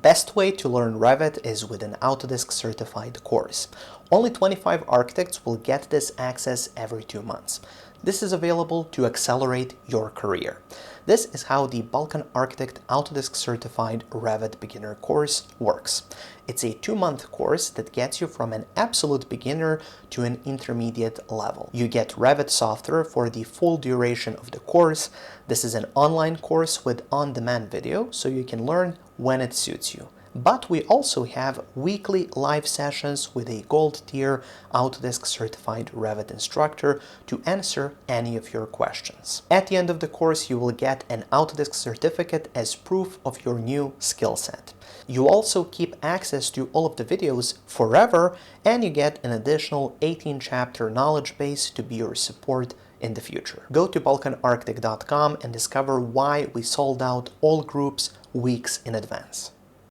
Best way to learn Revit is with an Autodesk certified course. Only 25 architects will get this access every 2 months. This is available to accelerate your career. This is how the Balkan Architect Autodesk Certified Revit Beginner course works. It's a 2-month course that gets you from an absolute beginner to an intermediate level. You get Revit software for the full duration of the course. This is an online course with on-demand video, so you can learn when it suits you. But we also have weekly live sessions with a gold tier Autodesk certified Revit instructor to answer any of your questions. At the end of the course, you will get an Autodesk certificate as proof of your new skill set. You also keep access to all of the videos forever, and you get an additional 18-chapter knowledge base to be your support in the future. Go to balkanarchitect.com and discover why we sold out all groups weeks in advance.